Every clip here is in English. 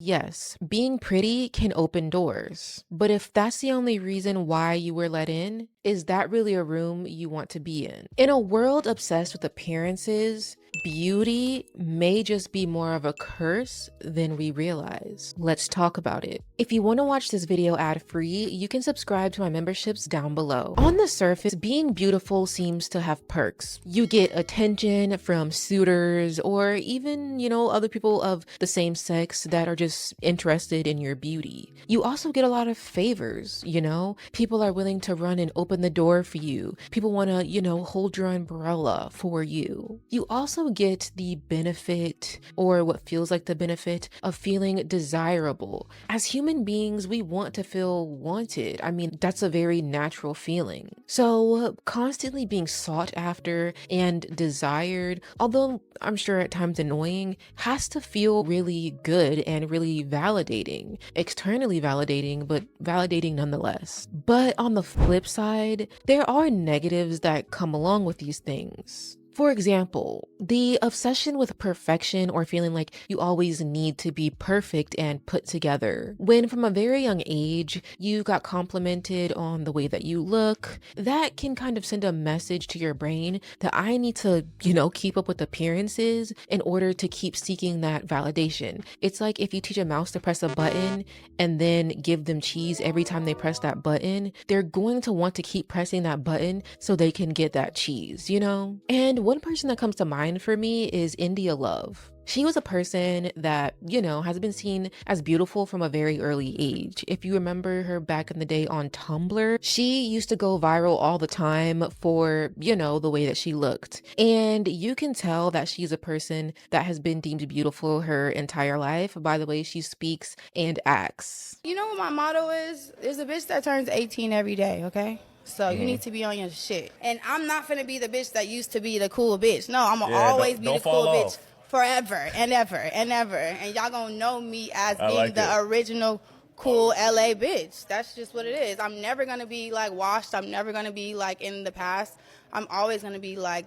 Yes, being pretty can open doors, but if that's the only reason why you were let in, is that really a room you want to be in? In a world obsessed with appearances, beauty may just be more of a curse than we realize. Let's talk about it. If you want to watch this video ad-free, you can subscribe to my memberships down below. On the surface, being beautiful seems to have perks. You get attention from suitors or even, other people of the same sex that are just interested in your beauty. You also get a lot of favors, People are willing to run and open the door for you. People want to, hold your umbrella for you. You also get the benefit, or what feels like the benefit, of feeling desirable. As human beings, we want to feel wanted. I mean, that's a very natural feeling. So constantly being sought after and desired, although I'm sure at times annoying, has to feel really good and really validating. Externally validating, but validating nonetheless. But on the flip side, there are negatives that come along with these things. For example, the obsession with perfection or feeling like you always need to be perfect and put together. When from a very young age, you got complimented on the way that you look, that can kind of send a message to your brain that I need to, keep up with appearances in order to keep seeking that validation. It's like if you teach a mouse to press a button and then give them cheese every time they press that button, they're going to want to keep pressing that button so they can get that cheese, And one person that comes to mind for me is India Love. She was a person that, has been seen as beautiful from a very early age. If you remember her back in the day on Tumblr, she used to go viral all the time for, the way that she looked. And you can tell that she's a person that has been deemed beautiful her entire life by the way she speaks and acts. You know what my motto is? There's a bitch that turns 18 every day, okay? So you need to be on your shit. And I'm not finna be the bitch that used to be the cool bitch. No, I'm gonna always be the cool bitch forever and ever and ever. And y'all gonna know me as being the original cool LA bitch. That's just what it is. I'm never gonna be like washed. I'm never gonna be like in the past. I'm always gonna be like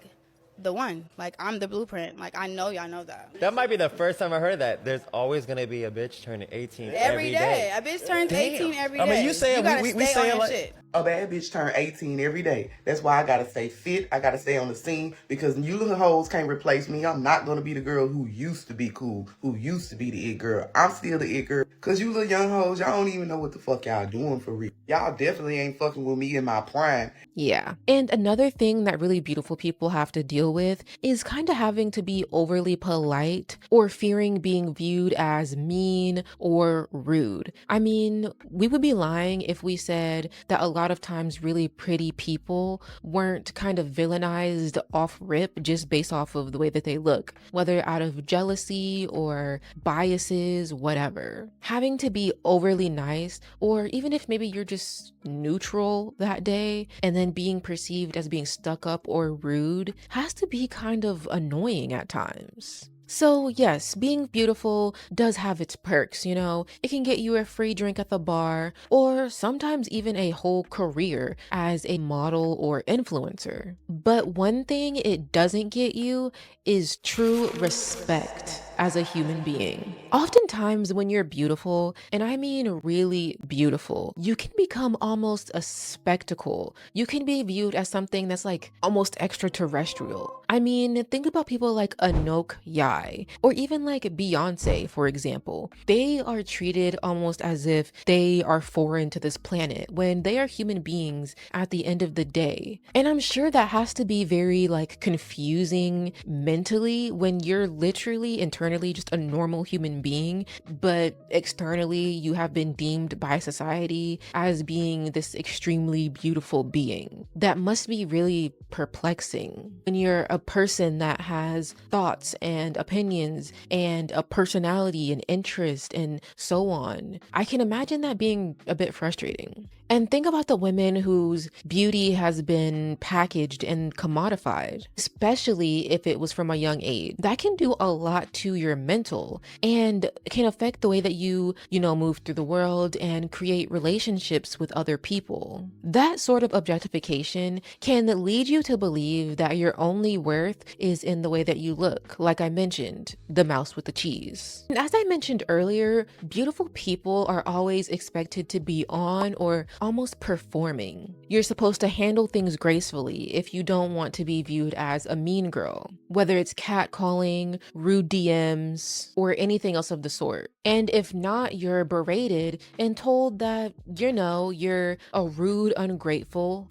the one. Like, I'm the blueprint. Like, I know y'all know that. That might be the first time I heard that. There's always going to be a bitch turning 18 every day. A bitch turns 18 every day. I mean, you saying we stay saying on like shit. A bad bitch turn 18 every day. That's why I gotta stay fit. I gotta stay on the scene because you little hoes can't replace me. I'm not gonna be the girl who used to be cool, who used to be the it girl. I'm still the it girl. Cause you little young hoes, y'all don't even know what the fuck y'all doing for real. Y'all definitely ain't fucking with me in my prime. Yeah. And another thing that really beautiful people have to deal with is kind of having to be overly polite or fearing being viewed as mean or rude. I mean, we would be lying if we said that a lot of times really pretty people weren't kind of villainized off rip just based off of the way that they look, whether out of jealousy or biases, whatever. Having to be overly nice, or even if maybe you're just neutral that day and then being perceived as being stuck up or rude, has to be kind of annoying at times. So yes, being beautiful does have its perks, It can get you a free drink at the bar, or sometimes even a whole career as a model or influencer. But one thing it doesn't get you is true respect as a human being. Oftentimes when you're beautiful, and I mean really beautiful, you can become almost a spectacle. You can be viewed as something that's like almost extraterrestrial. I mean, think about people like Anok Yai, or even like Beyonce, for example. They are treated almost as if they are foreign to this planet when they are human beings at the end of the day. And I'm sure that has to be very like confusing mentally when you're literally internally just a normal human being, but externally you have been deemed by society as being this extremely beautiful being. That must be really perplexing when you're a person that has thoughts and opinions and a personality and interest and so on. I can imagine that being a bit frustrating. And think about the women whose beauty has been packaged and commodified, especially if it was from a young age. That can do a lot to your mental and can affect the way that you know, move through the world and create relationships with other people. That sort of objectification can lead you to believe that your only worth is in the way that you look. Like I mentioned, the mouse with the cheese. And as I mentioned earlier, beautiful people are always expected to be on or almost performing. You're supposed to handle things gracefully if you don't want to be viewed as a mean girl, whether it's catcalling, rude DMs, or anything else of the sort. And if not, you're berated and told that, you know, you're a rude, ungrateful.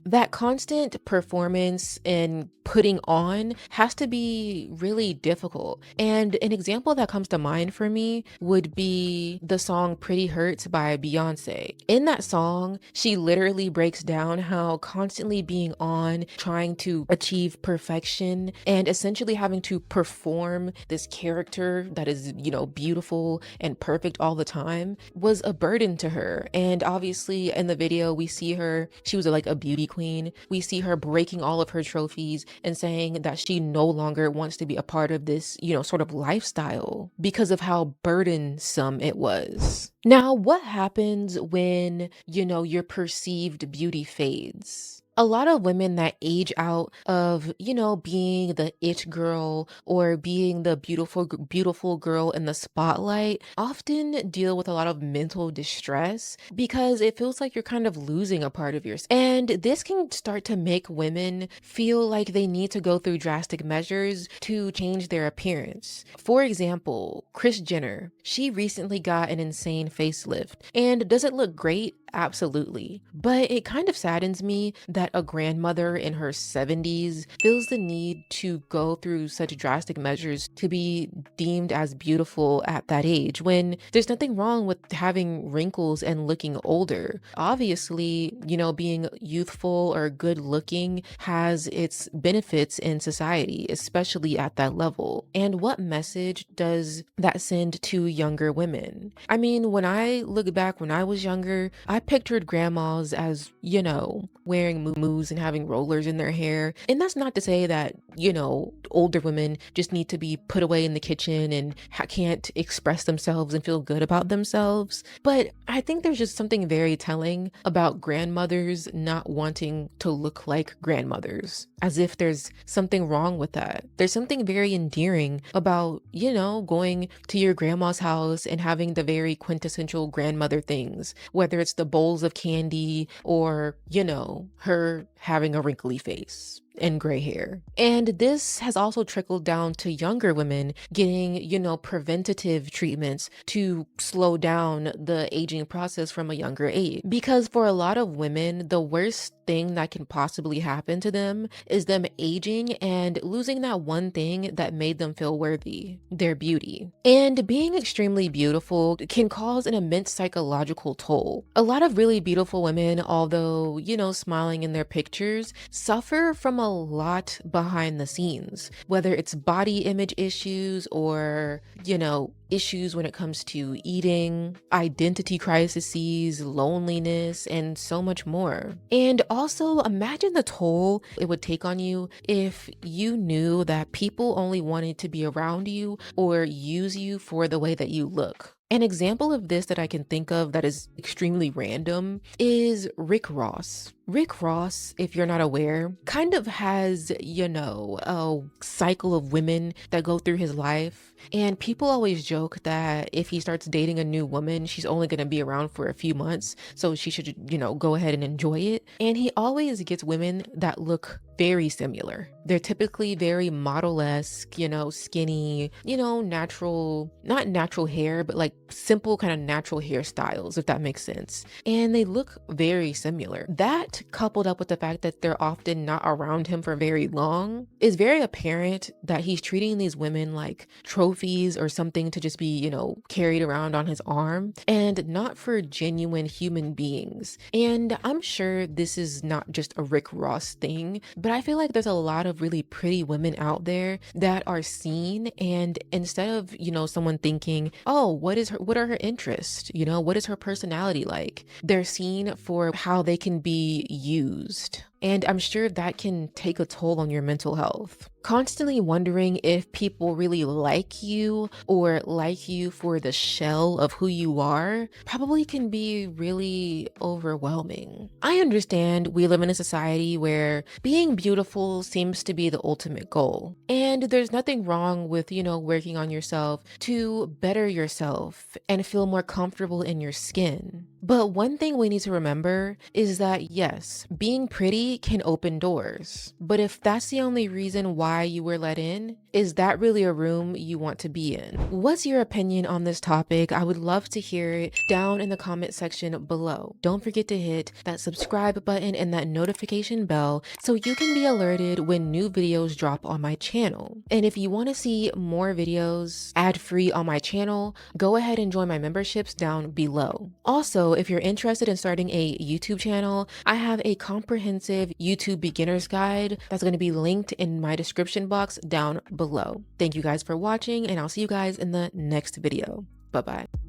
That constant performance and putting on has to be really difficult. And an example that comes to mind for me would be the song Pretty Hurts by Beyonce. In that song, she literally breaks down how constantly being on, trying to achieve perfection, and essentially having to perform this character that is, you know, beautiful and perfect all the time was a burden to her. And obviously in the video, we see her, she was like a beauty queen. We see her breaking all of her trophies and saying that she no longer wants to be a part of this, you know, sort of lifestyle because of how burdensome it was. Now, what happens when, you know, your perceived beauty fades? A lot of women that age out of, you know, being the it girl or being the beautiful girl in the spotlight often deal with a lot of mental distress because it feels like you're kind of losing a part of yourself. And this can start to make women feel like they need to go through drastic measures to change their appearance. For example, Kris Jenner, she recently got an insane facelift. And does it look great? Absolutely. But it kind of saddens me that a grandmother in her 70s feels the need to go through such drastic measures to be deemed as beautiful at that age when there's nothing wrong with having wrinkles and looking older. Obviously, you know, being youthful or good looking has its benefits in society, especially at that level. And what message does that send to younger women? I mean, when I look back when I was younger, I pictured grandmas as, you know, wearing muumuus and having rollers in their hair. And that's not to say that, you know, older women just need to be put away in the kitchen and can't express themselves and feel good about themselves. But I think there's just something very telling about grandmothers not wanting to look like grandmothers, as if there's something wrong with that. There's something very endearing about, you know, going to your grandma's house and having the very quintessential grandmother things, whether it's the bowls of candy or, you know, her having a wrinkly face and gray hair. And this has also trickled down to younger women getting, you know, preventative treatments to slow down the aging process from a younger age. Because for a lot of women, the worst thing that can possibly happen to them is them aging and losing that one thing that made them feel worthy, their beauty. And being extremely beautiful can cause an immense psychological toll. A lot of really beautiful women, although, you know, smiling in their pictures, suffer from a lot behind the scenes, whether it's body image issues or, you know, issues when it comes to eating, identity crises, loneliness, and so much more. And also imagine the toll it would take on you if you knew that people only wanted to be around you or use you for the way that you look. An example of this that I can think of that is extremely random is Rick Ross. Rick Ross, if you're not aware, kind of has, you know, a cycle of women that go through his life. And people always joke that if he starts dating a new woman, she's only going to be around for a few months. So she should, you know, go ahead and enjoy it. And he always gets women that look very similar. They're typically very model-esque, you know, skinny, you know, natural, not natural hair, but like simple kind of natural hairstyles, if that makes sense. And they look very similar. That coupled up with the fact that they're often not around him for very long is very apparent that he's treating these women like trophies or something to just be, you know, carried around on his arm and not for genuine human beings. And I'm sure this is not just a Rick Ross thing, But I feel like there's a lot of really pretty women out there that are seen, and instead of, someone thinking, oh, what are her interests? What is her personality like? They're seen for how they can be used. And I'm sure that can take a toll on your mental health. Constantly wondering if people really like you or like you for the shell of who you are probably can be really overwhelming. I understand we live in a society where being beautiful seems to be the ultimate goal. And there's nothing wrong with, working on yourself to better yourself and feel more comfortable in your skin. But one thing we need to remember is that yes, being pretty can open doors. But if that's the only reason why you were let in, is that really a room you want to be in? What's your opinion on this topic? I would love to hear it down in the comment section below. Don't forget to hit that subscribe button and that notification bell so you can be alerted when new videos drop on my channel. And if you want to see more videos ad-free on my channel, go ahead and join my memberships down below. Also, if you're interested in starting a YouTube channel, I have a comprehensive YouTube beginner's guide that's going to be linked in my description box down below. Thank you guys for watching, and I'll see you guys in the next video. Bye-bye.